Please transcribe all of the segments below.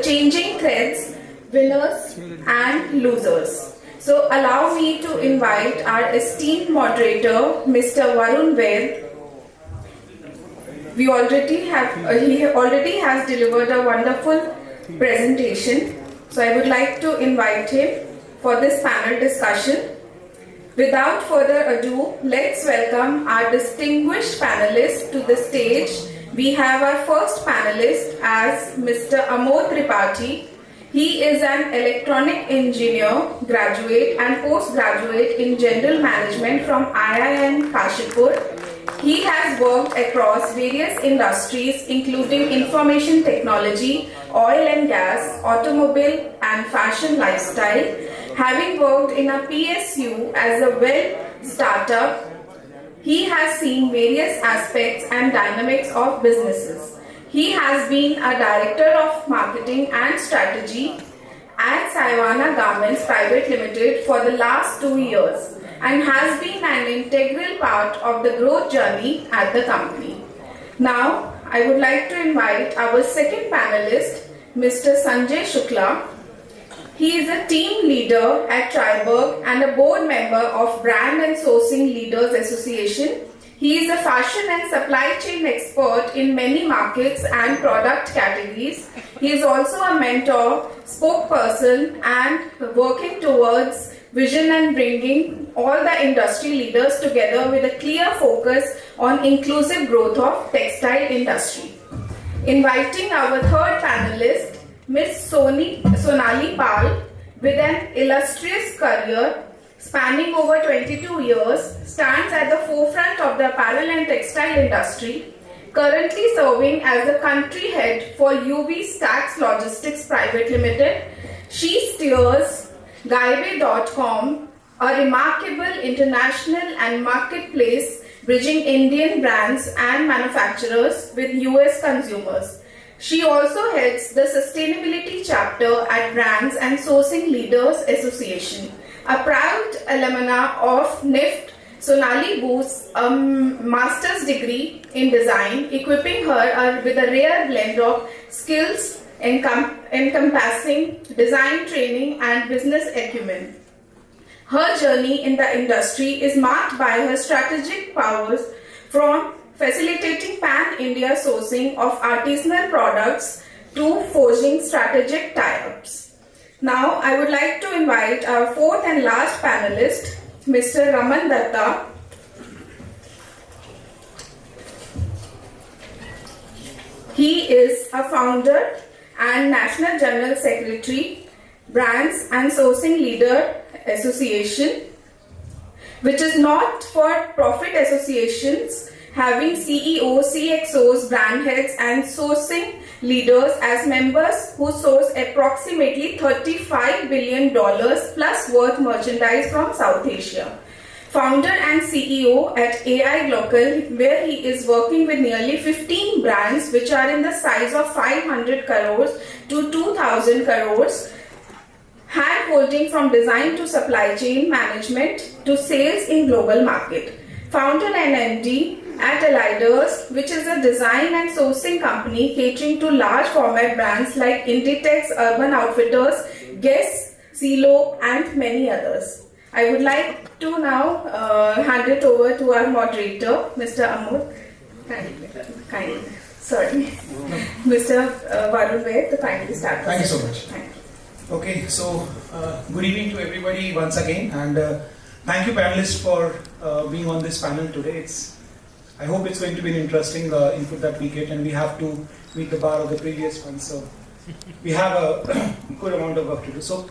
changing threads, winners and losers. So allow me to invite our esteemed moderator, Mr. Varun Vaid. He already has delivered a wonderful presentation. So I would like to invite him for this panel discussion. Without further ado, let's welcome our distinguished panelists to the stage. We have our first panelist as Mr. Amod Tripathi. He is an electronic engineer, graduate and postgraduate in general management from IIM Kashipur. He has worked across various industries including information technology, oil and gas, automobile and fashion lifestyle. Having worked in a PSU as a web startup, he has seen various aspects and dynamics of businesses. He has been a director of marketing and strategy at Saivana Garments Private Limited for the last 2 years and has been an integral part of the growth journey at the company. Now, I would like to invite our second panelist, Mr. Sanjay Shukla. He is a team leader at Triburg and a board member of Brand and Sourcing Leaders Association. He is a fashion and supply chain expert in many markets and product categories. He is also a mentor, spokesperson and working towards vision and bringing all the industry leaders together with a clear focus on inclusive growth of textile industry. Inviting our third panelist, Ms. Sonali Pal, with an illustrious career spanning over 22 years, stands at the forefront of the apparel and textile industry, currently serving as the country head for UV Stacks Logistics Private Limited. She steers Gaibe.com, a remarkable international and marketplace bridging Indian brands and manufacturers with US consumers. She also heads the sustainability chapter at Brands and Sourcing Leaders Association. A proud alumna of NIFT, Sonali boasts a master's degree in design, equipping her with a rare blend of skills encompassing design training and business acumen. Her journey in the industry is marked by her strategic powers from facilitating pan-India sourcing of artisanal products to forging strategic tie-ups. Now, I would like to invite our fourth and last panelist, Mr. Raman Dutta. He is a founder and National General Secretary, Brands and Sourcing Leader Association, which is not for profit associations having CEOs, CXOs, brand heads and sourcing leaders as members who source approximately $35 billion plus worth merchandise from South Asia. Founder and CEO at AI Global, where he is working with nearly 15 brands which are in the size of 500 crores to 2000 crores, hand-holding from design to supply chain management to sales in global market. Founder and MD at Alliders, which is a design and sourcing company catering to large format brands like Inditex, Urban Outfitters, Guess, CeeLo and many others. I would like to now hand it over to our moderator, Mr. Amod. Kindly. Sorry. Mr. Varun Vaid, to kindly start. Thank you so much. Thank you. Okay, so good evening to everybody once again, and thank you panelists for being on this panel today. I hope it's going to be an interesting input that we get, and we have to meet the bar of the previous one, so we have a good amount of work to do. So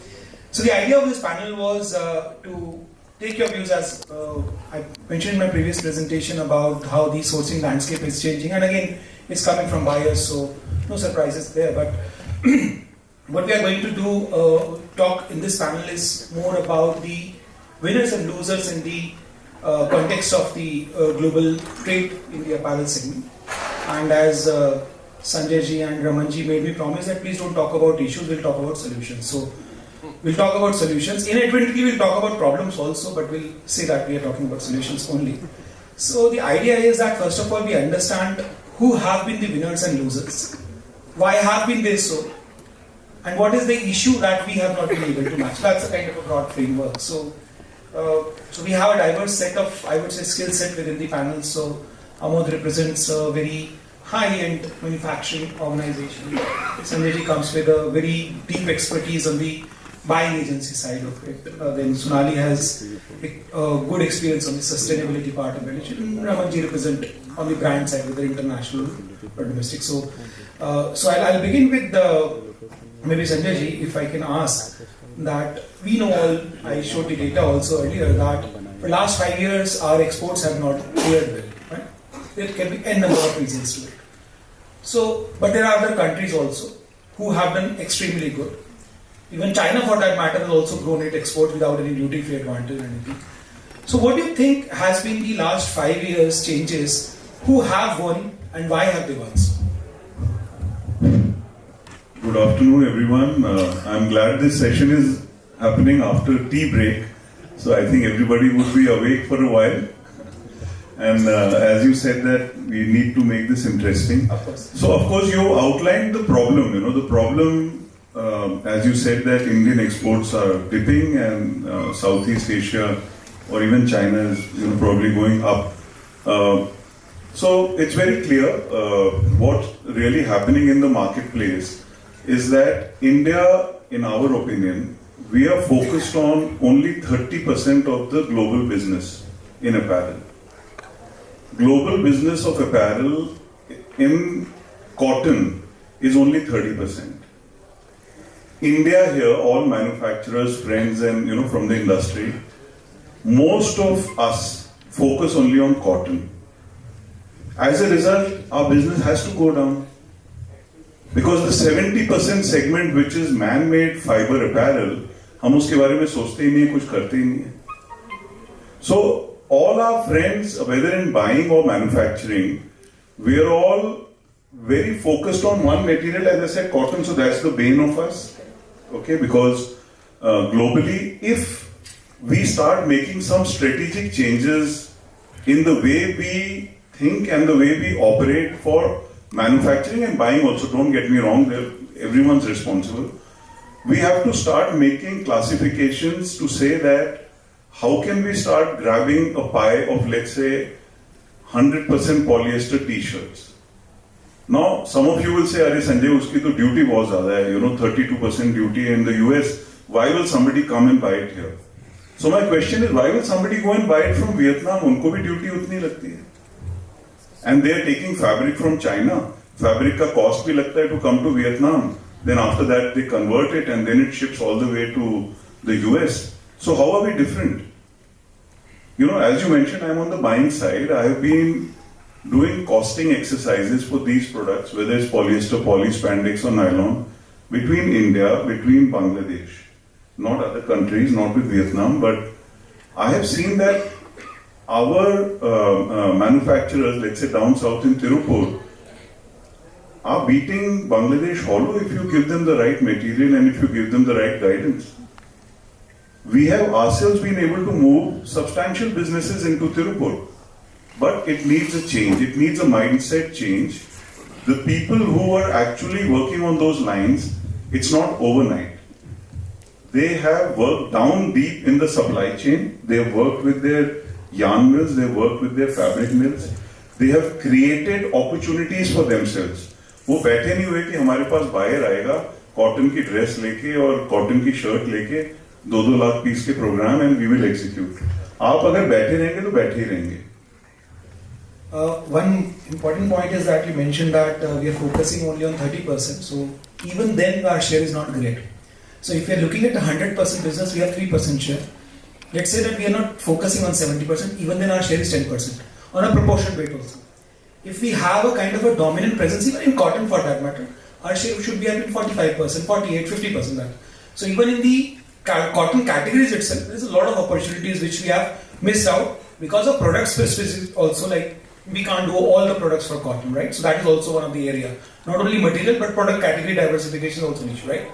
the idea of this panel was to take your views, as I mentioned in my previous presentation, about how the sourcing landscape is changing, and again it's coming from buyers, so no surprises there. But what we are going to do talk in this panel is more about the winners and losers in the context of the global trade in the apparel segment. And as Sanjay ji and Raman ji made me promise that please don't talk about issues, we'll talk about solutions. So we'll talk about solutions. Inadvertently we'll talk about problems also, but we'll say that we are talking about solutions only. So the idea is that first of all we understand who have been the winners and losers. Why have been they so? and what is the issue that we have not been able to match. That's a kind of a broad framework. So we have a diverse set of, I would say, skill set within the panel. So Amod represents a very high-end manufacturing organization. Sanjay comes with a very deep expertise on the buying agency side of it. Then Sonali has a good experience on the sustainability part of it. And Raman represent on the brand side, whether international or domestic. So I'll begin with maybe Sanjay ji, if I can ask that we know all, I showed the data also earlier, that for the last 5 years our exports have not fared well. Right? There can be n number of reasons to it. So, but there are other countries also who have done extremely good. Even China, for that matter, has also grown its export without any duty-free advantage or anything. So, what do you think has been the last 5 years changes? Who have won and why have they won? Good afternoon, everyone. I'm glad this session is happening after tea break. So I think everybody would be awake for a while. And as you said that we need to make this interesting. Of course. So of course you outlined the problem. The problem, as you said, that Indian exports are dipping and Southeast Asia or even China is probably going up. So it's very clear what's really happening in the marketplace is that India, in our opinion, we are focused on only 30% of the global business in apparel. Global business of apparel in cotton is only 30%. India here, all manufacturers, friends and from the industry, most of us focus only on cotton. As a result, our business has to go down. Because the 70% segment which is man-made fiber apparel, हम उसके बारे में सोचते ही नहीं, कुछ करते ही नहीं है. So all our friends, whether in buying or manufacturing, we are all very focused on one material, as I said, cotton. So that's the bane of us, okay? Because globally, if we start making some strategic changes in the way we think and the way we operate for manufacturing and buying also, don't get me wrong, everyone's responsible. We have to start making classifications to say that how can we start grabbing a pie of, let's say, 100% polyester t-shirts. Now, some of you will say, Arey Sanjay, uski to duty was zyada hai, 32% duty in the US. Why will somebody come and buy it here? So my question is, why will somebody go and buy it from Vietnam? Unko bhi duty utni lagti hai. And they are taking fabric from China. Fabric ka cost bhi lagta hai to come to Vietnam. Then after that they convert it and then it ships all the way to the US. So how are we different? As you mentioned, I'm on the buying side. I have been doing costing exercises for these products, whether it's polyester, polyspandex or nylon, between India, between Bangladesh, not other countries, not with Vietnam, but I have seen that our manufacturers, let's say down south in Triburg, are beating Bangladesh hollow if you give them the right material and if you give them the right guidance. We have ourselves been able to move substantial businesses into Triburg, but it needs a change. It needs a mindset change. The people who are actually working on those lines, it's not overnight. They have worked down deep in the supply chain. They have worked with their yarn mills. They have worked with their fabric mills. They have created opportunities for themselves. वो बैठे नहीं हुए कि हमारे पास buyer आएगा cotton की dress लेके और कॉटन की शर्ट लेके 2-2 लाख पीस के programme and we will execute. आप अगर बैठे रहेंगे तो बैठे ही रहेंगे. One important point is that you mentioned that we are focusing only on 30%. So even then our share is not great. So if we are looking at a 100% business, we have 3% share. Let's say that we are not focusing on 70%, even then our share is 10% on a proportionate rate also. If we have a kind of a dominant presence, even in cotton for that matter, our share should be at 45%, 48, 50% that. So even in the cotton categories itself, there is a lot of opportunities which we have missed out because of product specific also, like we can't do all the products for cotton, right? So that is also one of the area. Not only material, but product category diversification is also an issue, right?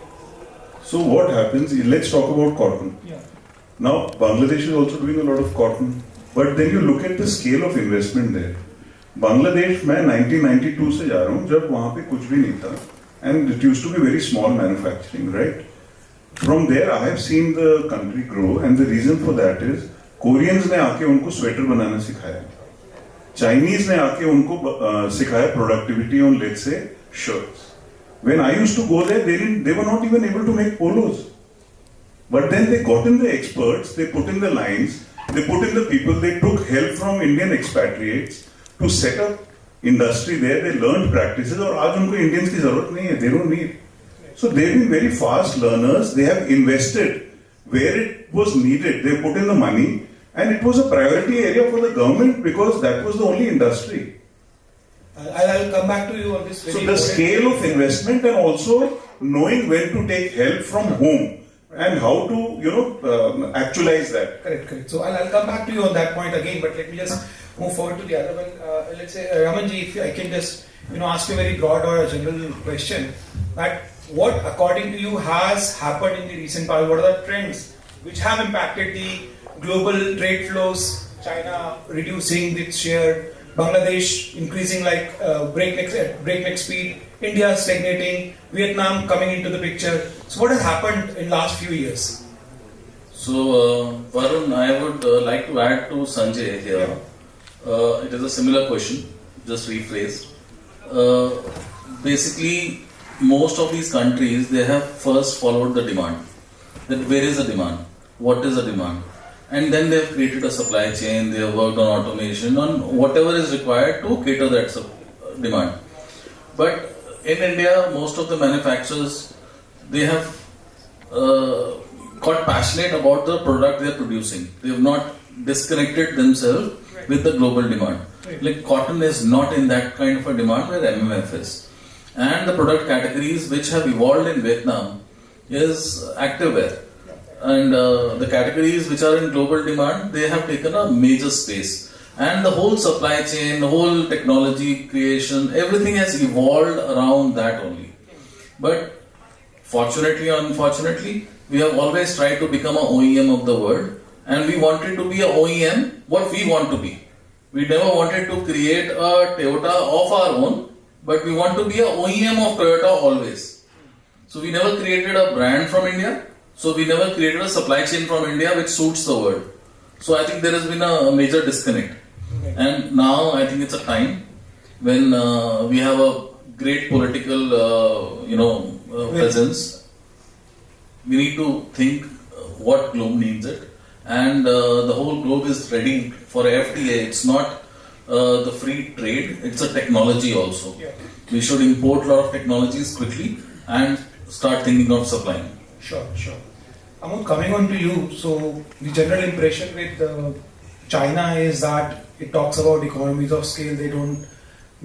So what happens, let's talk about cotton. Yeah. Now, Bangladesh is also doing a lot of cotton, but then you look at the scale of investment there. Bangladesh मैं 1992 से जा रहा हूँ जब वहाँ पे कुछ भी नहीं था and it used to be very small manufacturing, right? From there, I have seen the country grow, and the reason for that is Koreans ने आके उनको स्वेटर बनाना सिखाया, Chinese ने आके उनको सिखाया productivity on, let's say, shirts. When I used to go there, they were not even able to make polos. But then they got in the experts, they put in the lines, they put in the people, they took help from Indian expatriates to set up industry there. They learned practices, और आज उनको Indians की जरूरत नहीं है, they don't need. So they've been very fast learners. They have invested where it was needed. They put in the money, and it was a priority area for the government because that was the only industry. I'll come back to you on this. So the scale of investment and also knowing when to take help from whom and how to actualize that. Correct. So I'll come back to you on that point again, but let me just move forward to the other one. Let's say Ramanji, if I can just ask you a very broad or a general question, that what according to you has happened in the recent past? What are the trends which have impacted the global trade flows? China reducing its share, Bangladesh increasing like breakneck speed, India stagnating, Vietnam coming into the picture. So what has happened in last few years? So Varun, I would like to add to Sanjay here. It is a similar question, just rephrased. Basically, most of these countries, they have first followed the demand. That where is the demand? What is the demand? And then they have created a supply chain, they have worked on automation, on whatever is required to cater that demand. But in India, most of the manufacturers, they have got passionate about the product they are producing. They have not disconnected themselves with the global demand. Like cotton is not in that kind of a demand where MMF is. And the product categories which have evolved in Vietnam is activewear. And the categories which are in global demand, they have taken a major space. And the whole supply chain, the whole technology creation, everything has evolved around that only. But fortunately or unfortunately, we have always tried to become an OEM of the world. And we wanted to be an OEM what we want to be. We never wanted to create a Toyota of our own, but we want to be an OEM of Toyota always. So we never created a brand from India. So we never created a supply chain from India which suits the world. So I think there has been a major disconnect. And now I think it's a time when we have a great political, presence. We need to think what globe needs it. And the whole globe is ready for FTA. It's not the free trade, it's a technology also. We should import a lot of technologies quickly and start thinking of supplying. Sure. Amod, coming on to you, so the general impression with China is that it talks about economies of scale. They don't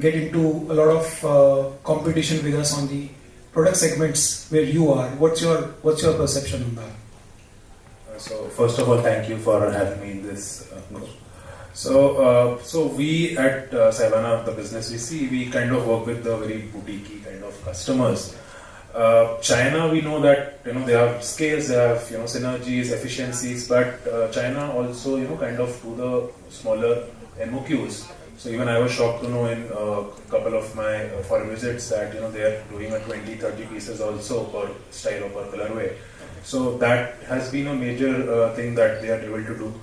get into a lot of competition with us on the product segments where you are. What's your perception on that? So first of all, thank you for having me in this. So we at Savannah, the business we kind of work with the very boutique kind of customers. China, we know that they have scales, they have synergies, efficiencies, but China also kind of do the smaller MOQs. So even I was shocked to know in a couple of my foreign visits that they are doing a 20-30 pieces also per style or per colorway. So that has been a major thing that they are able to do.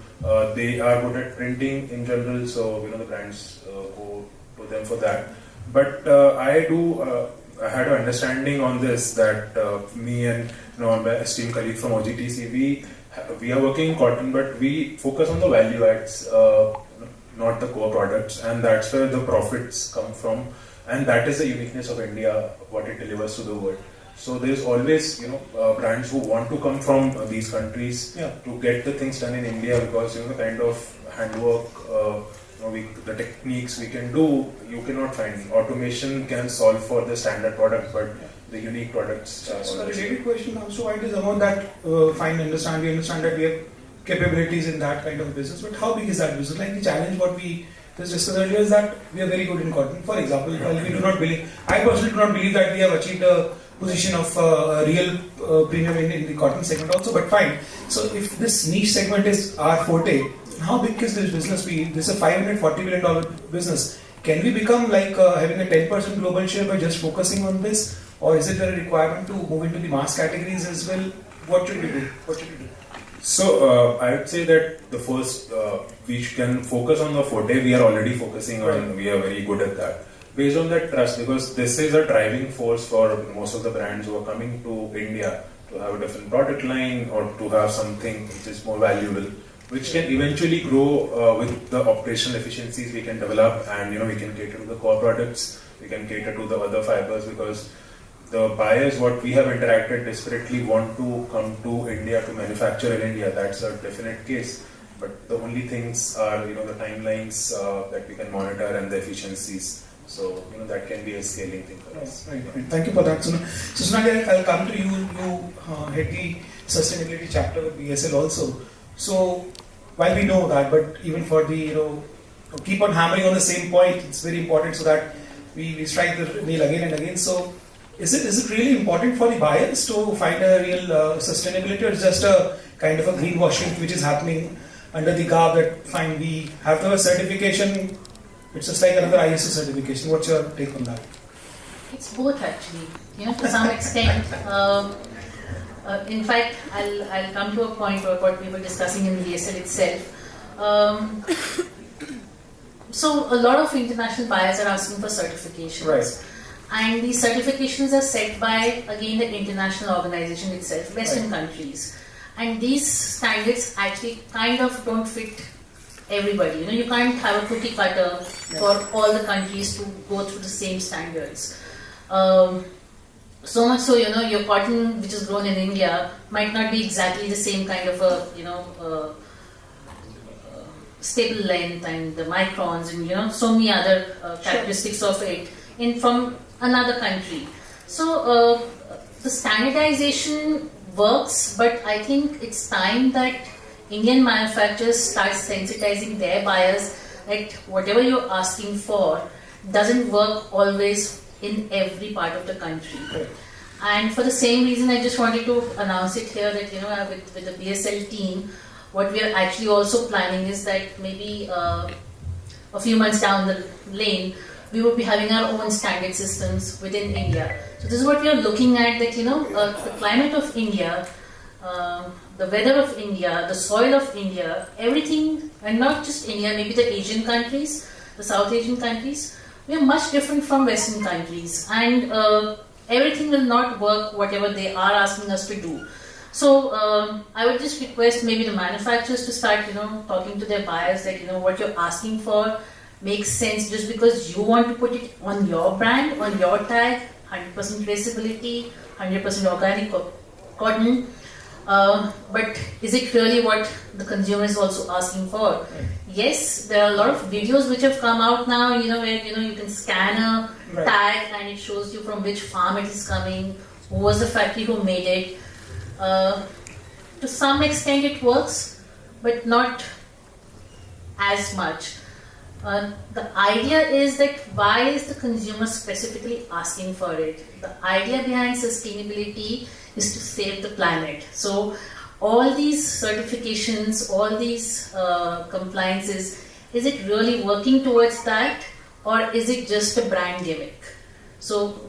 They are good at printing in general, so the brands go to them for that. But I had an understanding on this that me and my esteemed colleague from OGTC, we are working in cotton, but we focus on the value adds, not the core products, and that's where the profits come from. And that is the uniqueness of India, what it delivers to the world. So there's always, brands who want to come from these countries to get the things done in India because the kind of handwork, the techniques we can do, you cannot find. Automation can solve for the standard product, but the unique products. So a related question also, it is about that. We understand that we have capabilities in that kind of business, but how big is that business? Like the challenge what we just discussed earlier is that we are very good in cotton. For example, I personally do not believe that we have achieved a position of real premium in the cotton segment also, but fine. So if this niche segment is our forte, how big is this business be? This is a $540 million business. Can we become like having a 10% global share by just focusing on this? or is it a requirement to move into the mass categories as well? What should we do? So I would say that the first we can focus on the forte. We are already focusing on. We are very good at that. Based on that trust, because this is a driving force for most of the brands who are coming to India to have a different product line or to have something which is more valuable, which can eventually grow with the operational efficiencies we can develop, and we can cater to the core products. We can cater to the other fibers, because the buyers what we have interacted desperately want to come to India to manufacture in India. That's a definite case. But the only things are the timelines that we can monitor and the efficiencies. So that can be a scaling thing for us. Right. Thank you for that, Sonali. So Sonali, I'll come to you. You head the sustainability chapter with BSL also. So while we know that, but even for the to keep on hammering on the same point, it's very important so that we strike the nail again and again. So is it really important for the buyers to find a real sustainability, or is just a kind of a greenwashing which is happening under the garb that fine, we have the certification? It's just like another ISO certification. What's your take on that? It's both actually. To some extent. In fact, I'll come to a point of what we were discussing in BSL itself. So a lot of international buyers are asking for certifications. Right. And these certifications are set by, again, the international organization itself, Western countries. And these standards actually kind of don't fit everybody. You can't have a cookie cutter for all the countries to go through the same standards. So much so, your cotton which is grown in India might not be exactly the same kind of a, staple length and the microns and, so many other characteristics of it from another country. So the standardization works, but I think it's time that Indian manufacturers start sensitizing their buyers that whatever you're asking for doesn't work always in every part of the country. Right. And for the same reason, I just wanted to announce it here that with the BSL team, what we are actually also planning is that maybe a few months down the lane, we will be having our own standard systems within India. So this is what we are looking at, that the climate of India, the weather of India, the soil of India, everything, and not just India, maybe the Asian countries, the South Asian countries, we are much different from Western countries, and everything will not work whatever they are asking us to do. So I would just request maybe the manufacturers to start talking to their buyers that what you're asking for makes sense, just because you want to put it on your brand, on your tag, 100% traceability, 100% organic cotton. But is it really what the consumer is also asking for? Right. Yes, there are a lot of videos which have come out now, where you can scan a tag and it shows you from which farm it is coming, who was the factory who made it. To some extent it works, but not as much. The idea is that why is the consumer specifically asking for it? The idea behind sustainability is to save the planet. So all these certifications, all these compliances, is it really working towards that, or is it just a brand gimmick? So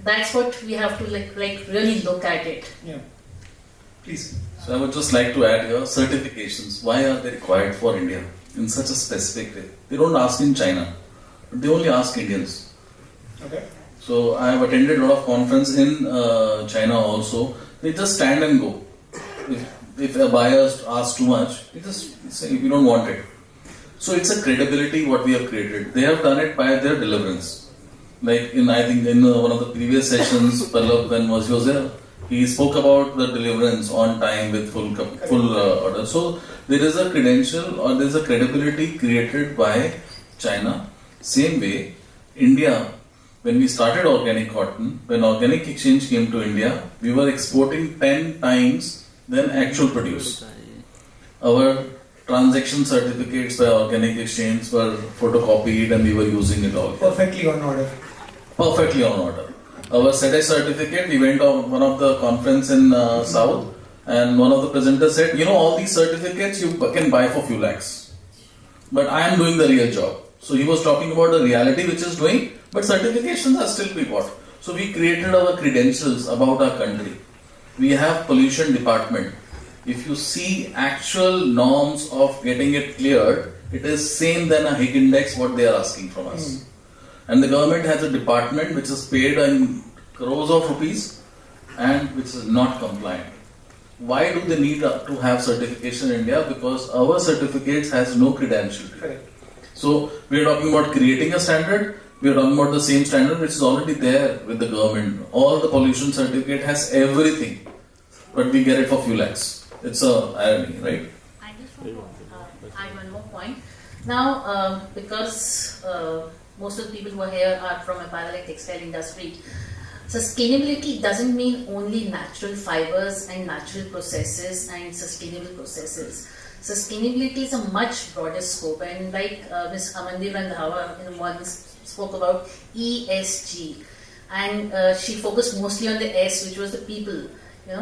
that's what we have to really look at it. Yeah. Please. So I would just like to add here, certifications. Why are they required for India in such a specific way? They don't ask in China, but they only ask Indians. Okay. So I have attended a lot of conference in China also. They just stand and go. If a buyer asks too much, they just say we don't want it. So it's a credibility what we have created. They have done it by their deliverance. Like I think in one of the previous sessions, Pallab, when Wazir was there, he spoke about the deliverance on time with full order. So there is a credential or there is a credibility created by China. Same way, India, when we started organic cotton, when organic exchange came to India, we were exporting 10 times than actual produce. Our transaction certificates by organic exchange were photocopied and we were using it all. Perfectly on order. Perfectly on order. Our SEDES certificate, we went on one of the conference in South, and one of the presenters said, all these certificates you can buy for few lakhs, but I am doing the real job. So he was talking about the reality which is doing, but certifications are still be bought. So we created our credentials about our country. We have pollution department. If you see actual norms of getting it cleared, it is same than a Higg index what they are asking from us. And the government has a department which is paid in crores of rupees and which is not compliant. Why do they need to have certification in India? Because our certificates has no credential. Correct. So we are talking about creating a standard. We are talking about the same standard which is already there with the government. All the pollution certificate has everything, but we get it for few lakhs. It's a irony, right? I just want to add one more point. Now, because most of the people who are here are from apparel and textile industry, sustainability doesn't mean only natural fibers and natural processes and sustainable processes. Sustainability is a much broader scope, and like Ms. Amandir Randhawa in the morning spoke about ESG, and she focused mostly on the S, which was the people.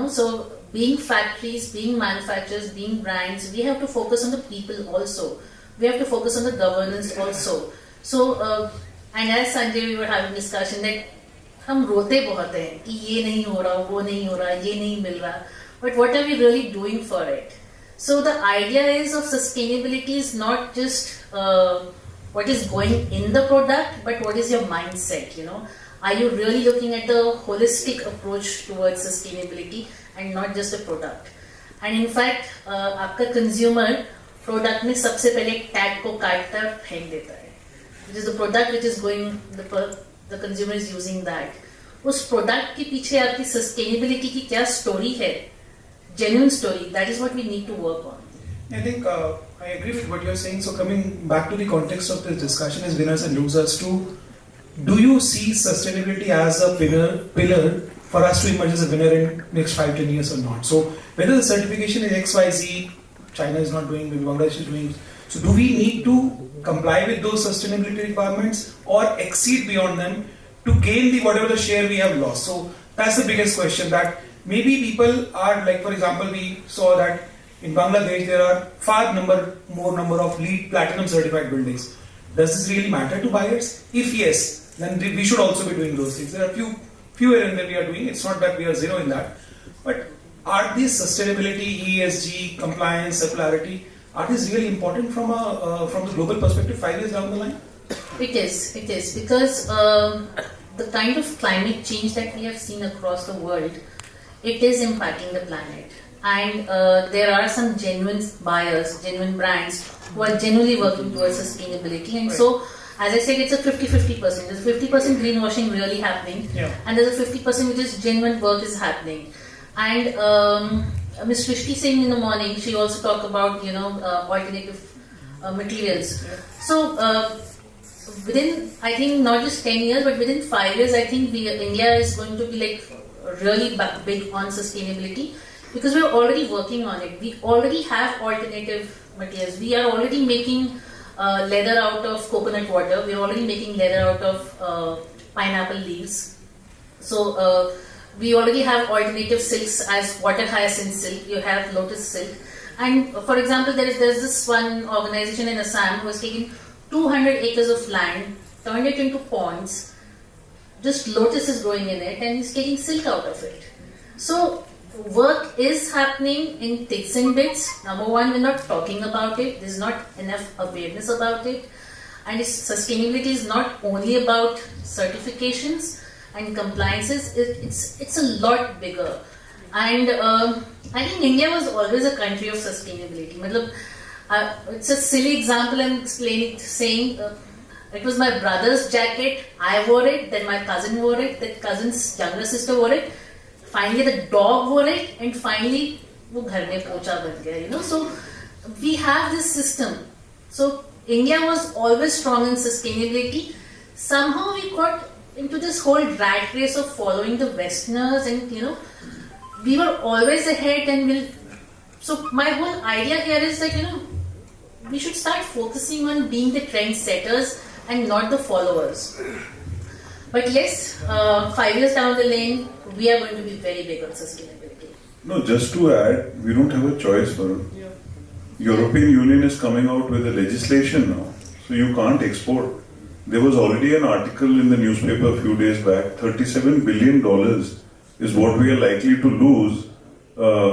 So being factories, being manufacturers, being brands, we have to focus on the people also. We have to focus on the governance also. So, and as Sanjay, we were having discussion that हम रोते बहुत हैं कि ये नहीं हो रहा, वो नहीं हो रहा, ये नहीं मिल रहा. But what are we really doing for it? So the idea is of sustainability is not just what is going in the product, but what is your mindset, Are you really looking at the holistic approach towards sustainability and not just the product? And in fact, आपका consumer product में सबसे पहले tag को काटता है, फेंक देता है. It is the product which is going, the consumer is using that. उस product के पीछे आपकी sustainability की क्या story है? Genuine story. That is what we need to work on. I think I agree with what you're saying. So coming back to the context of this discussion is winners and losers too. Do you see sustainability as a pillar for us to emerge as a winner in next 5-10 years or not? So whether the certification is XYZ, China is not doing, maybe Bangladesh is doing. So do we need to comply with those sustainability requirements or exceed beyond them to gain the whatever the share we have lost? So that's the biggest question, that maybe people are like, for example, we saw that in Bangladesh there are more number of LEED Platinum certified buildings. Does this really matter to buyers? If yes, then we should also be doing those things. There are few areas that we are doing. It's not that we are zero in that. But are these sustainability, ESG, compliance, circularity, are these really important from the global perspective 5 years down the line? It is because the kind of climate change that we have seen across the world, it is impacting the planet. And there are some genuine buyers, genuine brands who are genuinely working towards sustainability. And so, as I said, it's a 50-50%. There's a 50% greenwashing really happening, and there's a 50% which is genuine work is happening. And Ms. Shrishti Singh in the morning, she also talked about alternative materials. So within, I think, not just 10 years, but within 5 years, I think India is going to be like really big on sustainability, because we're already working on it. We already have alternative materials. We are already making leather out of coconut water. We're already making leather out of pineapple leaves. So we already have alternative silks as water hyacinth silk. You have lotus silk. And for example, there's this one organization in Assam who has taken 200 acres of land, turned it into ponds. Just lotus is growing in it, and he's taking silk out of it. So work is happening in bits and bits. Number one, we're not talking about it. There's not enough awareness about it. And sustainability is not only about certifications and compliances. It's a lot bigger. And I think India was always a country of sustainability. It's a silly example I'm saying. It was my brother's jacket. I wore it. Then my cousin wore it. That cousin's younger sister wore it. Finally, the dog wore it, and finally, वो घर में पोछा बन गया. So we have this system. So India was always strong in sustainability. Somehow we got into this whole rat race of following the Westerners, and we were always ahead. And so my whole idea here is that we should start focusing on being the trendsetters and not the followers. But yes, 5 years down the lane, we are going to be very big on sustainability. No, just to add, we don't have a choice, Varun. European Union is coming out with a legislation now, so you can't export there was already an article in the newspaper a few days back. $37 billion is what we are likely to lose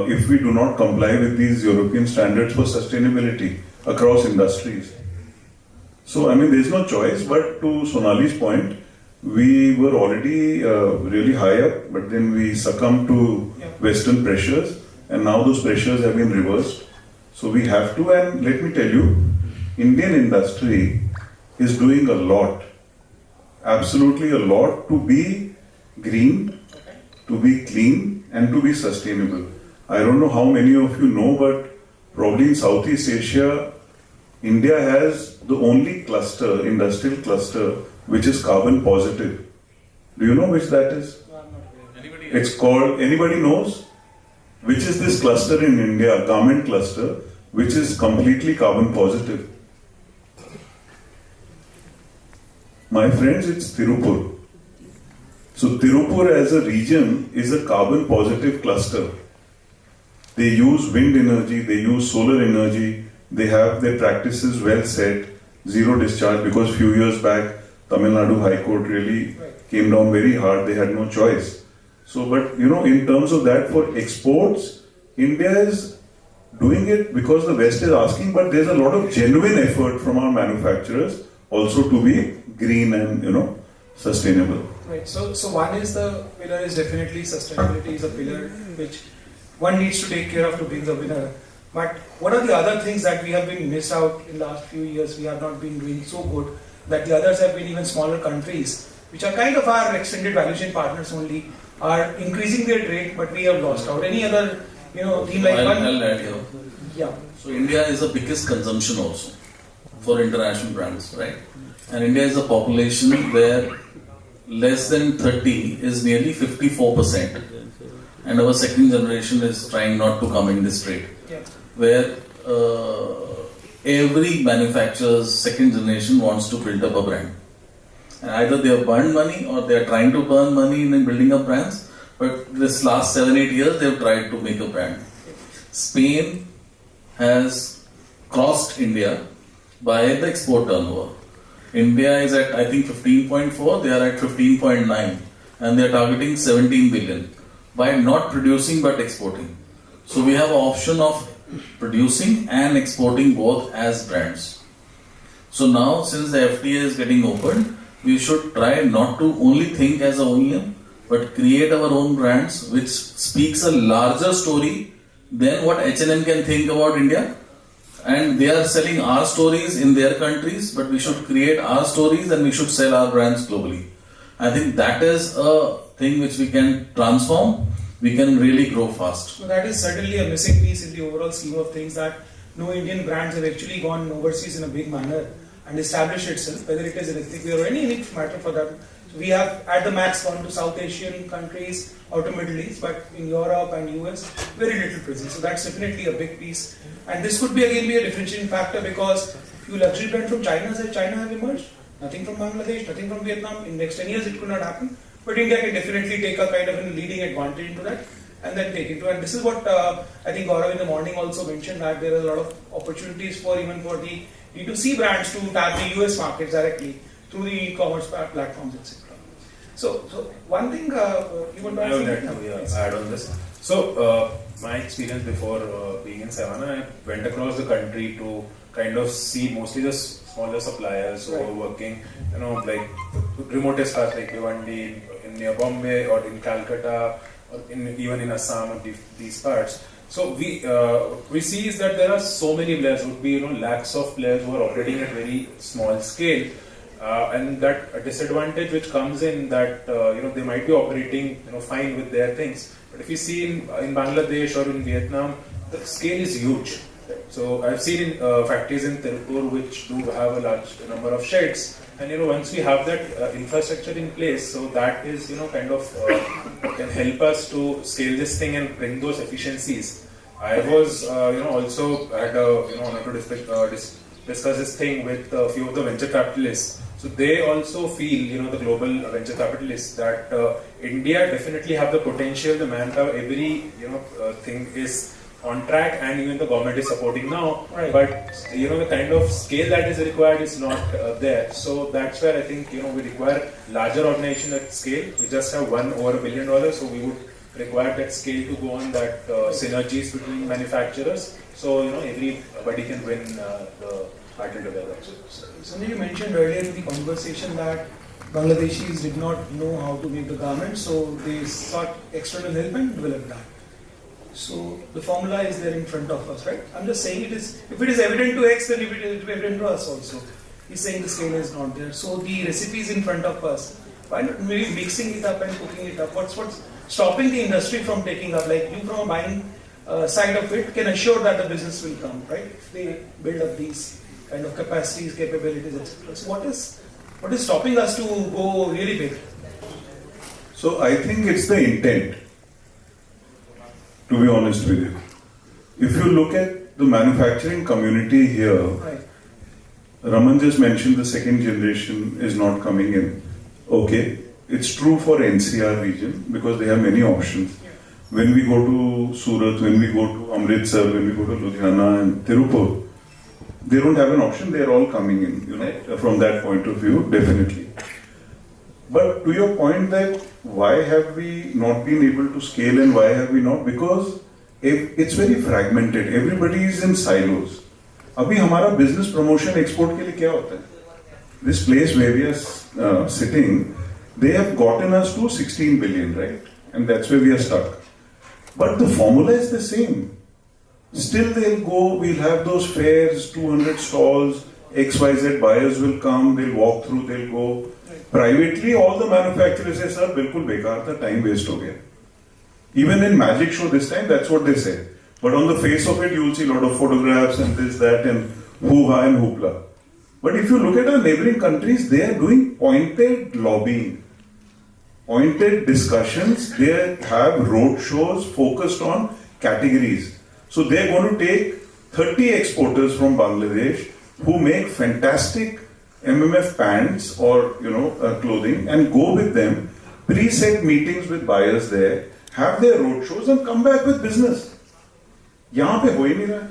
if we do not comply with these European standards for sustainability across industries. So, I mean, there's no choice, but to Sonali's point, we were already really high up, but then we succumbed to Western pressures, and now those pressures have been reversed. So we have to, and let me tell you, Indian industry is doing a lot, absolutely a lot to be green, to be clean, and to be sustainable. I don't know how many of you know, but probably in Southeast Asia, India has the only cluster, industrial cluster, which is carbon positive. Do you know which that is? It's called, anybody knows? Which is this cluster in India, garment cluster, which is completely carbon positive? My friends, it's Tirupur. So Tirupur as a region is a carbon positive cluster. They use wind energy, they use solar energy, they have their practices well set, zero discharge, because few years back Tamil Nadu High Court really came down very hard, they had no choice. So, but you know, in terms of that, for exports, India is doing it because the West is asking, but there's a lot of genuine effort from our manufacturers also to be green and, you know, sustainable. Right. So one is the pillar is definitely sustainability is a pillar which one needs to take care of to be the winner. But what are the other things that we have been missed out in the last few years? We have not been doing so good that the others have been even smaller countries, which are kind of our extended value chain partners only, are increasing their trade, but we have lost out. Any other, you know, theme like one? I'll add here. Yeah. So India is the biggest consumption also for international brands, right? And India is a population where less than 30 is nearly 54%. And our second generation is trying not to come in this trade. Yeah. Where every manufacturer's second generation wants to build up a brand. And either they have burned money or they are trying to burn money in building up brands. But this last 7-8 years, they have tried to make a brand. Spain has crossed India by the export turnover. India is at, I think, 15.4, they are at 15.9, and they are targeting 17 billion by not producing but exporting. So we have an option of producing and exporting both as brands. So now, since the FTA is getting opened, we should try not to only think as an OEM, but create our own brands which speaks a larger story than what H&M can think about India. And they are selling our stories in their countries, but we should create our stories and we should sell our brands globally. I think that is a thing which we can transform. We can really grow fast. So that is certainly a missing piece in the overall scheme of things, that no Indian brands have actually gone overseas in a big manner and established itself, whether it is in ethnic wear or any niche matter for that. So we have at the max gone to South Asian countries or to Middle East, but in Europe and US, very little presence. So that's definitely a big piece. And this could be again be a differentiating factor, because few luxury brands from China have emerged. Nothing from Bangladesh, nothing from Vietnam. In next 10 years it could not happen. But India can definitely take a kind of a leading advantage into that and then take it to. And this is what I think Gaurav in the morning also mentioned, that there are a lot of opportunities for even for the D2C brands to tap the US markets directly through the e-commerce platforms, etc. So one thing you want to I would like to add on this. So my experience before being in Savannah, I went across the country to kind of see mostly the smaller suppliers who were working, you know, like remotest parts like Bhiwandi, in near Bombay or in Calcutta, or even in Assam and these parts. So we see is that there are so many players, would be, you know, lakhs of players who are operating at very small scale. And that disadvantage which comes in that you know, they might be operating, you know, fine with their things, but if you see in Bangladesh or in Vietnam, the scale is huge. So I've seen in factories in Tirupur which do have a large number of sheds, and you know, once we have that infrastructure in place, so that is, you know, kind of can help us to scale this thing and bring those efficiencies. I was you know, also had a, you know, honor to discuss this thing with a few of the venture capitalists. So they also feel, you know, the global venture capitalists, that India definitely have the potential, the manpower, every, you know, thing is on track, and even the government is supporting now. Right. But the kind of scale that is required is not there. So that's where I think we require larger organization at scale. We just have one over $1 billion, so we would require that scale to go on, that synergies between manufacturers. So everybody can win the battle together. Sanjay, you mentioned earlier in the conversation that Bangladeshis did not know how to make the garment, so they sought external help and developed that. So the formula is there in front of us, right? I'm just saying if it is evident to X, then it is evident to us also. He's saying the scale is not there. So the recipe is in front of us. Why not maybe mixing it up and cooking it up? What's stopping the industry from taking up? Like you from a buying side of it can assure that the business will come, right? If they build up these kind of capacities, capabilities, etc. So what is stopping us to go really big? So I think it's the intent, to be honest with you. If you look at the manufacturing community here, Right. Raman just mentioned the second generation is not coming in. Okay, it's true for NCR region because they have many options. When we go to Surat, when we go to Amritsar, when we go to Ludhiana and Tirupur, they don't have an option, they are all coming in, from that point of view, definitely. But to your point that why have we not been able to scale and why have we not? Because it's very fragmented, everybody is in silos. Abhi hamara business promotion export ke liye kya hota hai? This place where we are sitting, they have gotten us to 16 billion, right? And that's where we are stuck. But the formula is the same. Still they'll go, we'll have those fairs, 200 stalls, XYZ buyers will come, they'll walk through, they'll go. Privately, all the manufacturers say, sir, bilkul bekar tha, time waste ho gaya. Even in Magic Show this time, that's what they say. But on the face of it, you will see a lot of photographs and this, that, and hoo-ha and hoopla. But if you look at our neighboring countries, they are doing pointed lobbying, pointed discussions. They have road shows focused on categories. So they're going to take 30 exporters from Bangladesh who make fantastic MMF pants or clothing and go with them, preset meetings with buyers there, have their road shows and come back with business. Yahan pe ho hi nahi raha.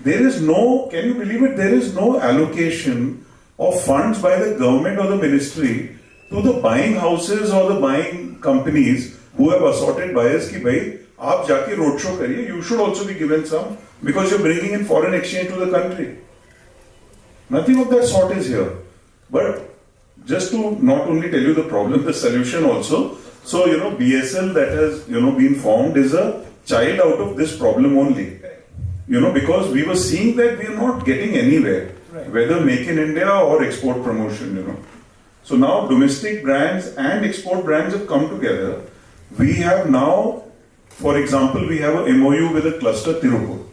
There is no, can you believe it, there is no allocation of funds by the government or the ministry to the buying houses or the buying companies who have assorted buyers ki bhai, aap jaake roadshow kariye, you should also be given some because you're bringing in foreign exchange to the country. Nothing of that sort is here. But just to not only tell you the problem, the solution also. So, BSL that has, been formed is a child out of this problem only. Because we were seeing that we are not getting anywhere, right, whether make in India or export promotion, So now domestic brands and export brands have come together. We have now, for example, we have a MOU with a cluster Tirupur.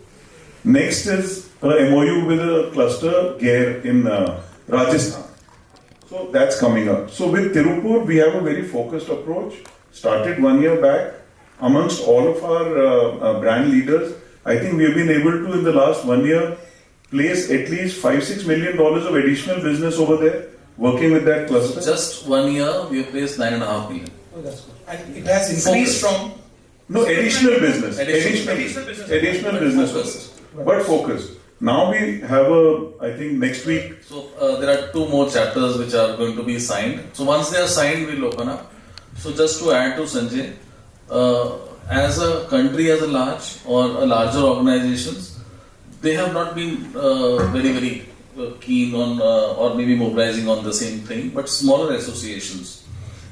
Next is a MOU with a cluster Gair in Rajasthan. So that's coming up. So with Tirupur, we have a very focused approach. Started 1 year back amongst all of our brand leaders. I think we have been able to, in the last 1 year, place at least $5-6 million of additional business over there, working with that cluster. Just 1 year, we have placed 9.5 million. Oh, that's good. And it has increased from... No, additional business. Additional business. Focus. But focused. Now we have I think next week. So there are 2 more chapters which are going to be signed. So once they are signed, we'll open up. So just to add to Sanjay, as a country as a large or a larger organizations, they have not been very keen on or maybe mobilizing on the same thing, but smaller associations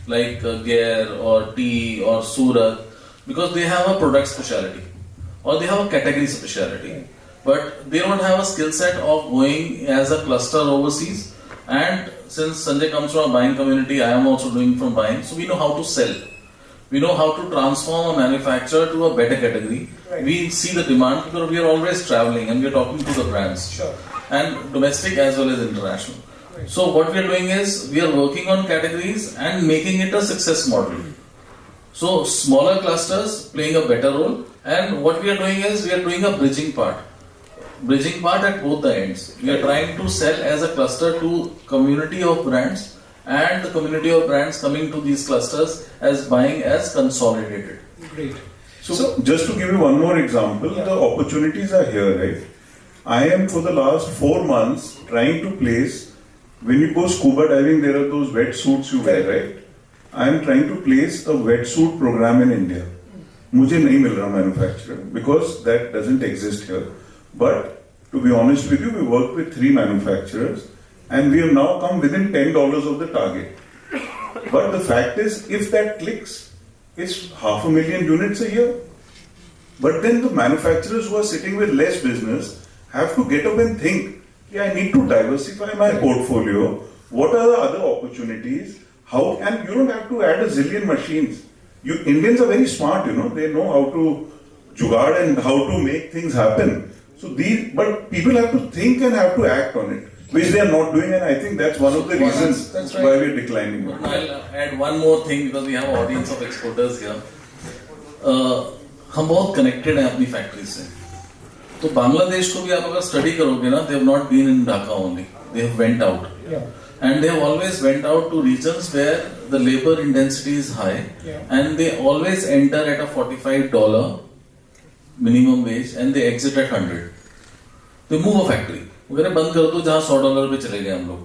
like Gair or T or Surat, because they have a product speciality or they have a category speciality, but they don't have a skill set of going as a cluster overseas. And since Sanjay comes from a buying community, I am also doing from buying, so we know how to sell. We know how to transform a manufacturer to a better category. Right. We see the demand because we are always traveling and we are talking to the brands. Sure. And domestic as well as international. Right. So what we are doing is we are working on categories and making it a success model. So smaller clusters playing a better role, and what we are doing is we are doing a bridging part at both the ends. We are trying to sell as a cluster to community of brands, and the community of brands coming to these clusters as buying as consolidated. Great. So just to give you one more example, Yeah. the opportunities are here, right? I am for the last 4 months trying to place, when you go scuba diving, there are those wetsuits you wear, right? I am trying to place a wetsuit program in India. मुझे नहीं मिल रहा manufacturer because that doesn't exist here. But to be honest with you, we work with 3 manufacturers and we have now come within $10 of the target. But the fact is, if that clicks, it's 500,000 units a year. But then the manufacturers who are sitting with less business have to get up and think, yeah, I need to diversify my portfolio. What are the other opportunities? How? And you don't have to add a zillion machines. You Indians are very smart, they know how to jugaad and how to make things happen. So but people have to think and have to act on it, which they are not doing, and I think that's one of the reasons that's right. why we're declining. I'll add one more thing because we have an audience of exporters here. हम बहुत connected हैं अपनी factory से. तो बांग्लादेश को भी आप अगर स्टडी करोगे ना, they have not been in Dhaka only. They have went out. Yeah. And they have always went out to regions where the labor intensity is high, and they always enter at a $45 minimum wage and they exit at 100. They move a factory. वगैरह बंद कर दो जहाँ $100 पे चले गए हम लोग,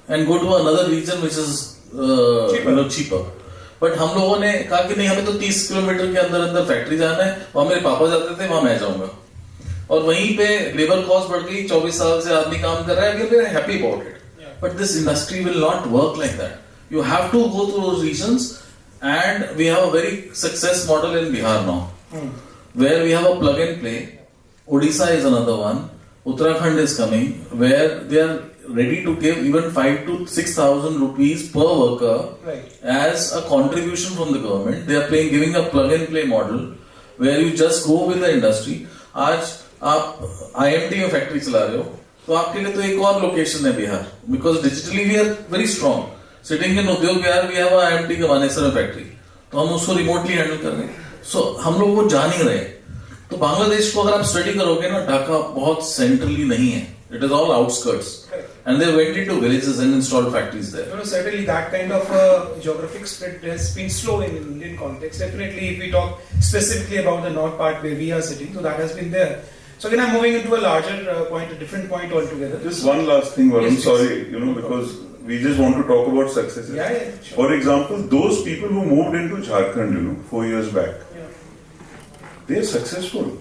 and go to another region which is cheaper. But हम लोगों ने कहा कि नहीं, हमें तो 30 किलोमीटर के अंदर अंदर फैक्ट्री जाना है, वहाँ मेरे पापा जाते थे, वहाँ मैं जाऊंगा. और वहीं पे लेबर कॉस्ट बढ़ गई, 24 साल से आदमी काम कर रहा है, we are happy about it. But this industry will not work like that. You have to go to those regions, and we have a very success model in Bihar now, where we have a plug and play. Odisha is another one. Uttarakhand is coming, where they are ready to give even 5,000 to 6,000 rupees per worker as a contribution from the government. They are giving a plug and play model where you just go with the industry. आज आप IMT में factory चला रहे हो, तो आपके लिए तो एक और लोकेशन है Bihar, because digitally we are very strong. Sitting in Udyog Bihar we have IMT के मानेसर में फैक्ट्री, तो हम उसको रिमोटली हैंडल कर रहे हैं. सो हम लोग वो जान ही रहे. तो बांग्लादेश को अगर आप स्टडी करोगे ना, ढाका बहुत सेंट्रली नहीं है. It is all outskirts, and they went into villages and installed factories there. Certainly that kind of geographic split has been slow in Indian context. Definitely, if we talk specifically about the north part where we are sitting, so that has been there. So again, I'm moving into a larger point, a different point altogether. Just one last thing, Varun. Yes, Sorry, because we just want to talk about successes. Yeah, sure. For example, those people who moved into Jharkhand, 4 years back, they are successful.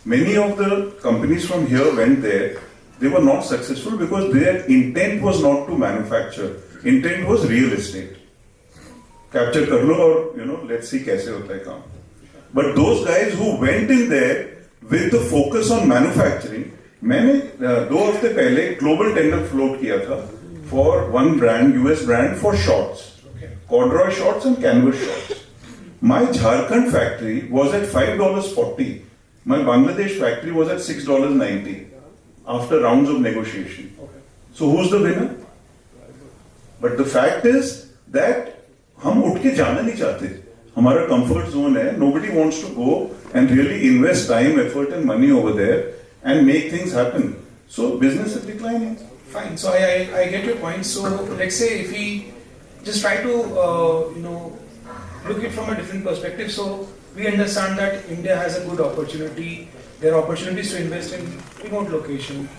Many of the companies from here went there. They were not successful because their intent was not to manufacture. Intent was real estate. Capture kar lo aur, let's see kaise hota hai kaam. But those guys who went in there with the focus on manufacturing, मैंने 2 हफ्ते पहले global tender float किया था for one brand, US brand for shorts, corduroy shorts and canvas shorts. My Jharkhand factory was at $5.40. My Bangladesh factory was at $6.90 after rounds of negotiation. So who's the winner? But the fact is that हम उठ के जाना नहीं चाहते. हमारा comfort zone है. Nobody wants to go and really invest time, effort and money over there and make things happen. So business is declining. Fine. So I get your point. So let's say if we just try to look it from a different perspective. So we understand that India has a good opportunity. There are opportunities to invest in remote location.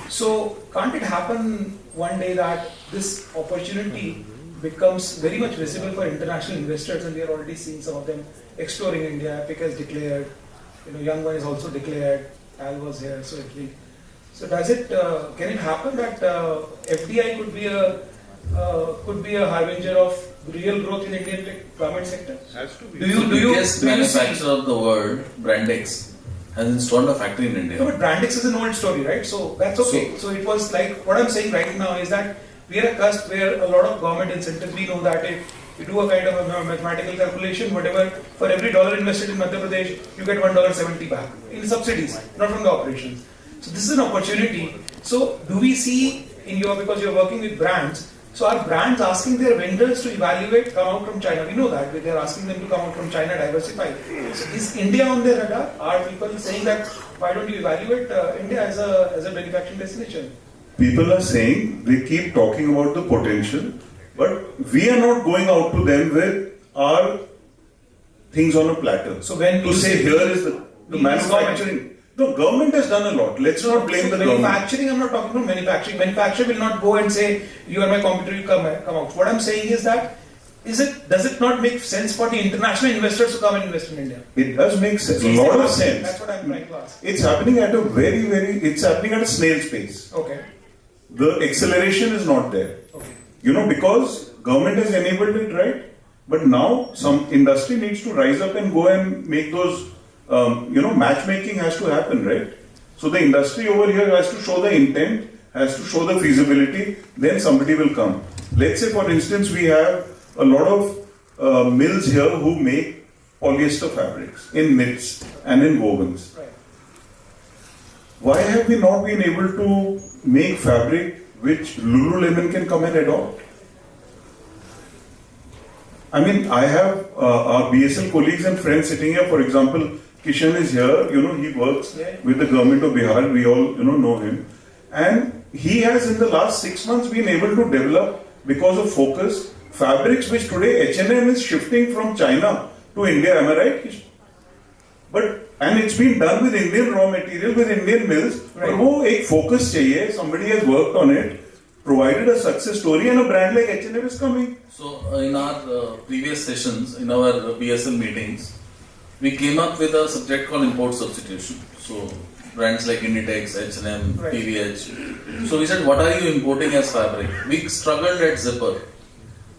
So can't it happen one day that this opportunity becomes very much visible for international investors, and we are already seeing some of them exploring India. Epic has declared, Young One is also declared, Al was here, so Italy. So does it, can it happen that FDI could be a harbinger of real growth in Indian garment sector? Has to be. The biggest manufacturer of the world, Brandex, has installed a factory in India. No, but Brandex is an old story, right? So that's okay. So it was like, what I'm saying right now is that we are a cusp where a lot of government incentives, we know that if you do a kind of a mathematical calculation, whatever, for every dollar invested in Madhya Pradesh, you get $1.70 back in subsidies, not from the operations. So this is an opportunity. So do we see because you're working with brands, so are brands asking their vendors to evaluate, come out from China? We know that, but they're asking them to come out from China, diversify. So is India on their radar? Are people saying that, why don't you evaluate India as a manufacturing destination? People are saying, they keep talking about the potential, but we are not going out to them with our things on a platter. So when to you say say here is the manufacturing. No, government has done a lot. Let's not blame the government. Manufacturing, I'm not talking about manufacturing. Manufacturer will not go and say, you are my competitor, you come out. What I'm saying is that, does it not make sense for the international investors to come and invest in India? It does make sense. A lot of sense. That's what I'm trying to ask. It's happening at a it's happening at a snail's pace. Okay. The acceleration is not there. Okay. Because government has enabled it, right? But now some industry needs to rise up and go and make those, matchmaking has to happen, right? So the industry over here has to show the intent, has to show the feasibility, then somebody will come. Let's say, for instance, we have a lot of mills here who make polyester fabrics in knits and in wovens. Right. Why have we not been able to make fabric which Lululemon can come and adopt? I mean, I have our BSL colleagues and friends sitting here. For example, Kishan is here. He works with the government of Bihar. We all, know him. And he has, in the last 6 months, been able to develop, because of focus, fabrics which today H&M is shifting from China to India. Am I right, Kishan? And it's been done with Indian raw material, with Indian mills. Right. But wo ek focus chahiye. Somebody has worked on it, provided a success story, and a brand like H&M is coming. So in our previous sessions, in our BSL meetings, we came up with a subject called import substitution. So brands like Inditex, H&M, Right. PVH. So we said, what are you importing as fabric? We struggled at zipper.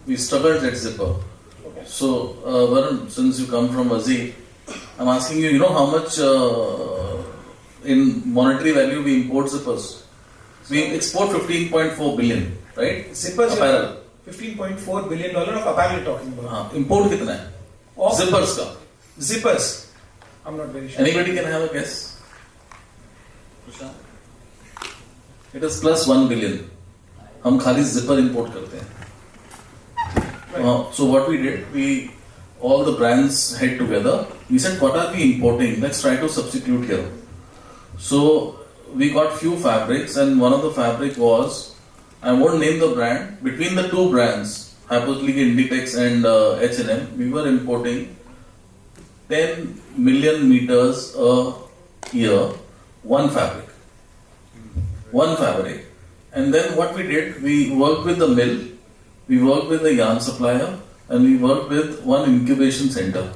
Okay. So Varun, since you come from Wazir, I'm asking you, how much in monetary value we import zippers? We export 15.4 billion, right? Zippers, Apparel. $15.4 billion of apparel you're talking about. हाँ, import कितना है? Of Zippers का. Zippers. I'm not very sure. Anybody can have a guess? It is plus 1 billion. हम खाली zipper import करते हैं. Right. So what we did, all the brands head together. We said, what are we importing? Let's try to substitute here. So we got few fabrics, and one of the fabric was, I won't name the brand, between the two brands, hypothetically Inditex and H&M, we were importing 10 million meters a year, one fabric. And then what we did, we worked with the mill, we worked with the yarn supplier, and we worked with one incubation center.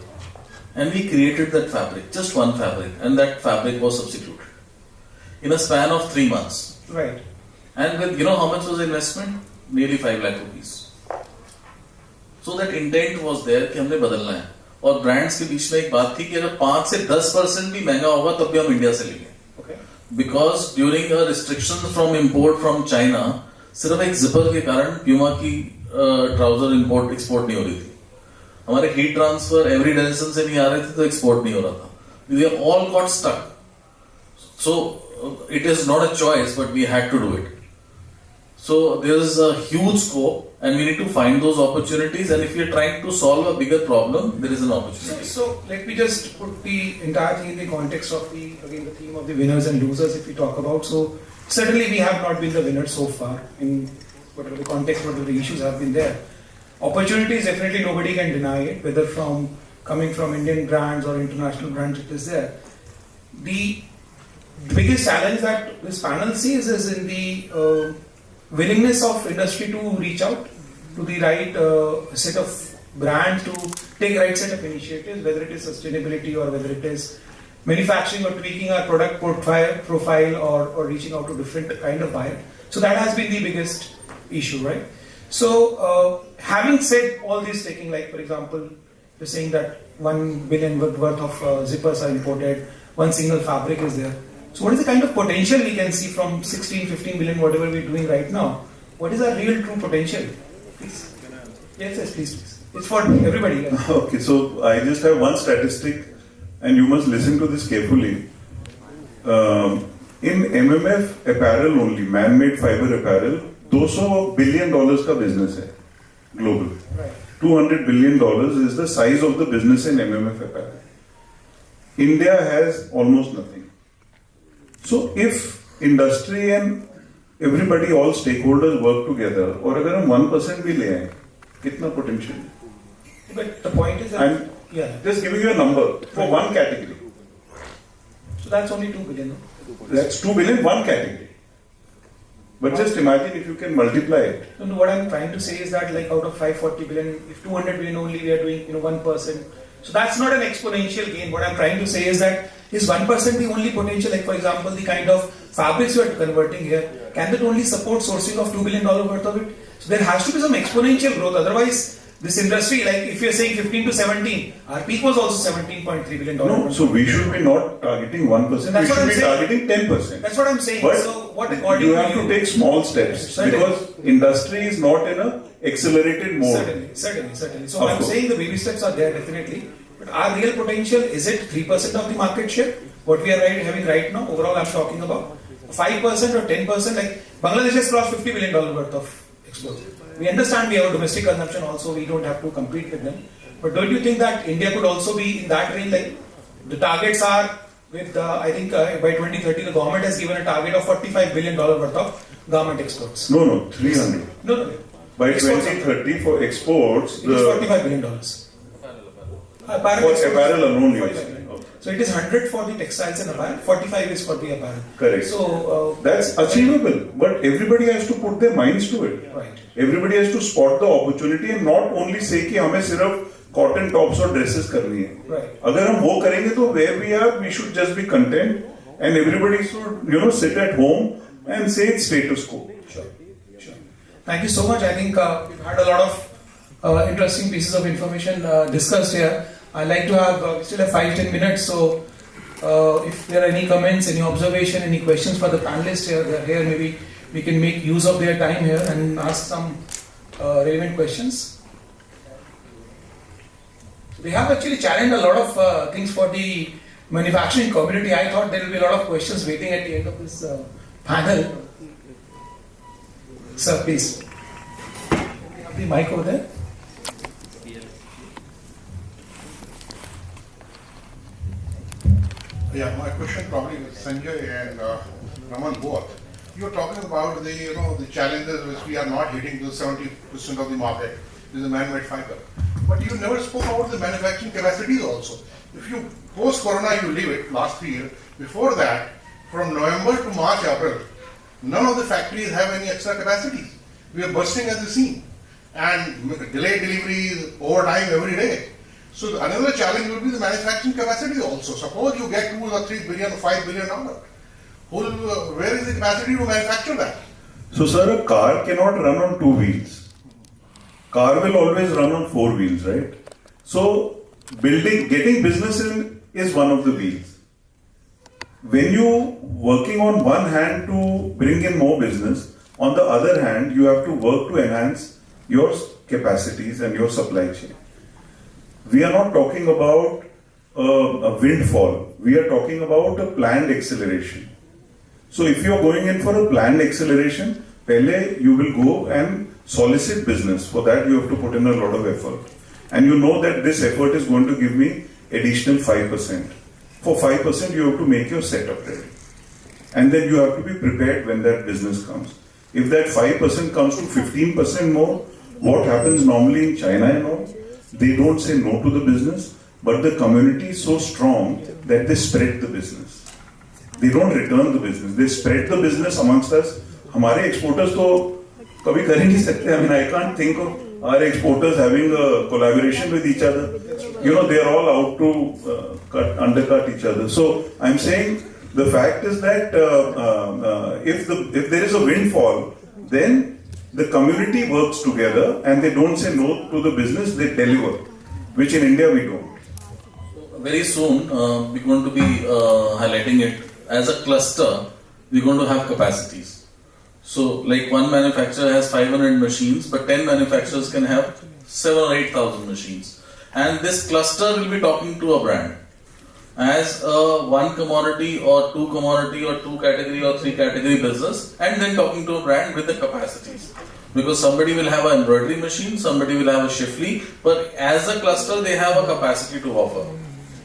And we created that fabric, just one fabric, and that fabric was substituted in a span of 3 months. Right. And with, how much was the investment? Nearly 5 lakh rupees. So that intent was there कि हमने बदलना है. और brands के बीच में एक बात थी कि अगर 5 से 10% भी महंगा होगा तब भी हम इंडिया से लेंगे. Okay. Because during a restriction from import from China, सिर्फ एक zipper के कारण प्यूमा की ट्राउजर import export नहीं हो रही थी. हमारे heat transfer every direction से नहीं आ रहे थे तो export नहीं हो रहा था. We all got stuck. So it is not a choice, but we had to do it. So there is a huge scope, and we need to find those opportunities. And if we are trying to solve a bigger problem, there is an opportunity. So let me just put the entire thing in the context of the theme of the winners and losers. If we talk about, so certainly we have not been the winners so far in whatever the context, whatever the issues have been there. Opportunities, definitely nobody can deny it, whether coming from Indian brands or international brands, it is there. The biggest challenge that this panel sees is in the willingness of industry to reach out to the right set of brands, to take right set of initiatives, whether it is sustainability or whether it is manufacturing or tweaking our product profile or reaching out to different kind of buyer. So that has been the biggest issue, right? So having said all this, taking like for example, you're saying that 1 billion worth of zippers are imported, one single fabric is there. So what is the kind of potential we can see from 16, 15 billion, whatever we're doing right now? What is our real true potential? Please. Yes, please. It's for everybody. Okay, so I just have one statistic and you must listen to this carefully. In MMF apparel only, man-made fiber apparel, $200 billion का business है, global. Right. $200 billion is the size of the business in MMF apparel. India has almost nothing. So if industry and everybody, all stakeholders work together, और अगर हम 1% भी ले आए, कितना potential? But the point is that Yeah. Just giving you a number for one category. So that's only 2 billion. No? That's 2 billion, one category. But just imagine if you can multiply it. No, what I'm trying to say is that like out of 540 billion, if 200 billion only we are doing 1%. So that's not an exponential gain. What I'm trying to say is that is 1% the only potential? Like for example, the kind of fabrics you are converting here, can that only support sourcing of $2 billion worth of it? So there has to be some exponential growth. Otherwise, this industry, like if you're saying 15 to 17, our peak was also $17.3 billion. No, so we should be not targeting 1%, we should be targeting 10%. That's what I'm saying. But so what according you have to take small steps Certainly. because industry is not in a accelerated mode. Certainly. So Of I'm course. saying the baby steps are there definitely. But our real potential, is it 3% of the market share? What we are having right now, overall I'm talking about 5% or 10%, like Bangladesh has crossed $50 billion worth of exports. We understand we have a domestic consumption also, we don't have to compete with them. But don't you think that India could also be in that range? Like the targets are with, I think by 2030 the government has given a target of $45 billion worth of garment exports. No, 300. No. By Exports 2030 for exports, It is $45 billion. for apparel alone you are $45 saying. billion. Okay. So it is 100 for the textiles and apparel, 45 is for the apparel. Correct. So That's achievable, but everybody has to put their minds to it. right. Everybody has to spot the opportunity and not only say कि हमें सिर्फ cotton tops और dresses करनी है. Right. अगर हम वो करेंगे तो where we are, we should just be content and everybody should sit at home and say it's status quo. Sure. Thank you so much. I think we've had a lot of interesting pieces of information discussed here. I'd like to have, we still have 5-10 minutes, so if there are any comments, any observation, any questions for the panelists here, they're here, maybe we can make use of their time here and ask some relevant questions. They have actually challenged a lot of things for the manufacturing community. I thought there will be a lot of questions waiting at the end of this panel. Sir, please. You have the mic over there. Yeah, my question probably with Sanjay and Raman both. You're talking about the challenges which we are not hitting to 70% of the market with the man-made fiber. But you never spoke about the manufacturing capacities also. If you post-corona you leave it last 3 years, before that, from November to March, April, none of the factories have any extra capacities. We are bursting at the seam and delayed deliveries, overtime every day. So another challenge will be the manufacturing capacity also. Suppose you get 2 or 3 billion or $5 billion. Where is the capacity to manufacture that? So sir, a car cannot run on 2 wheels. Car will always run on 4 wheels, right? So getting business in is one of the wheels. When you working on one hand to bring in more business, on the other hand, you have to work to enhance your capacities and your supply chain. We are not talking about a windfall. We are talking about a planned acceleration. So if you are going in for a planned acceleration, pehle you will go and solicit business. For that you have to put in a lot of effort. And you know that this effort is going to give me additional 5%. For 5% you have to make your setup ready. And then you have to be prepared when that business comes. If that 5% comes to 15% more, what happens normally in China and all? They don't say no to the business, but the community is so strong that they spread the business. They don't return the business. They spread the business amongst us. हमारे exporters तो कभी कर ही नहीं सकते. I mean, I can't think of our exporters having a collaboration with each other. They are all out to undercut each other. So I'm saying the fact is that if there is a windfall, then the community works together and they don't say no to the business, they deliver, which in India we don't. Very soon, we're going to be highlighting it as a cluster. We're going to have capacities. So, like one manufacturer has 500 machines, but 10 manufacturers can have 7,000 or 8,000 machines. And this cluster will be talking to a brand as a one commodity or two commodity or two category or three category business, and then talking to a brand with the capacities. Because somebody will have an embroidery machine, somebody will have a Shifley, but as a cluster they have a capacity to offer.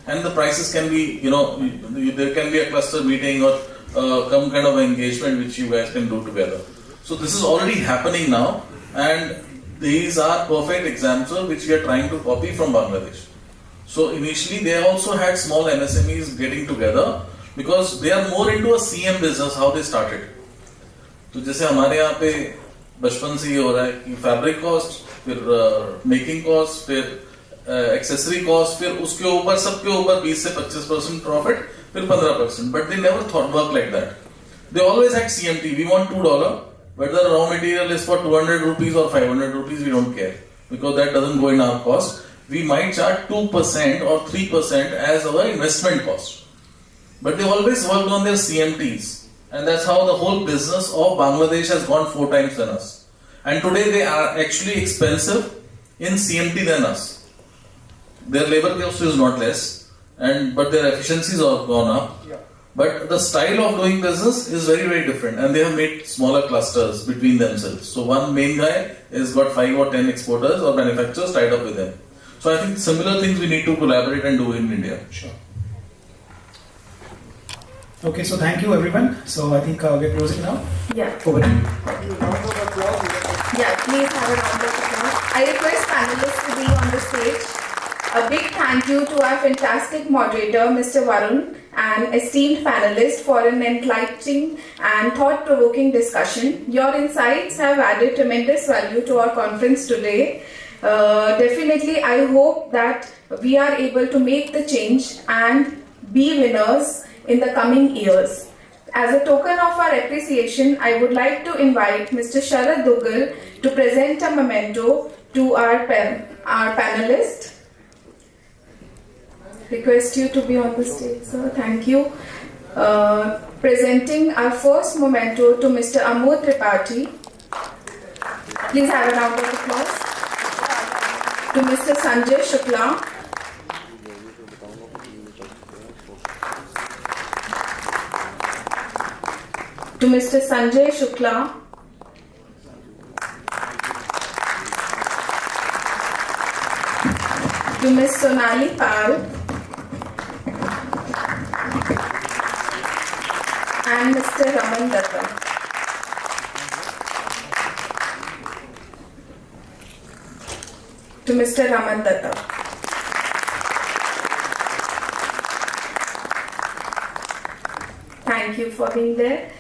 And the prices can be, there can be a cluster meeting or some kind of engagement which you guys can do together. So this is already happening now, and these are perfect examples which we are trying to copy from Bangladesh. So initially they also had small MSMEs getting together because they are more into a CM business, how they started. तो जैसे हमारे यहाँ पे बचपन से ही हो रहा है कि फैब्रिक कॉस्ट, फिर मेकिंग कॉस्ट, फिर एक्सेसरी कॉस्ट, फिर उसके ऊपर सबके ऊपर 20 से 25% प्रॉफिट, फिर 15%. But they never thought work like that. They always had CMT. We want $2. Whether the raw material is for 200 rupees or 500 rupees, we don't care because that doesn't go in our cost. We might charge 2% or 3% as our investment cost. But they always worked on their CMTs. And that's how the whole business of Bangladesh has gone 4 times than us. And today they are actually expensive in CMT than us. Their labor cost is not less, but their efficiencies have gone up. Yeah. But the style of doing business is very, very different. And they have made smaller clusters between themselves. So one main guy has got 5 or 10 exporters or manufacturers tied up with them. So I think similar things we need to collaborate and do in India. Sure. Okay, so thank you everyone. So I think we're closing now. Yeah. Over to you. Yeah, please have a round of applause. I request panelists to be on the stage. A big thank you to our fantastic moderator, Mr. Varun, and esteemed panelists for an enlightening and thought-provoking discussion. Your insights have added tremendous value to our conference today. Definitely, I hope that we are able to make the change and be winners in the coming years. As a token of our appreciation, I would like to invite Mr. Sharad Dugal to present a memento to our panelist. Request you to be on the stage, sir. Thank you. Presenting our first memento to Mr. Amod Tripathi. Please have a round of applause. To Mr. Sanjay Shukla. To Mr. Sanjay Shukla. To Ms. Sonali Pal. And Mr. Raman Dutta. To Mr. Raman Dutta. Thank you for being there.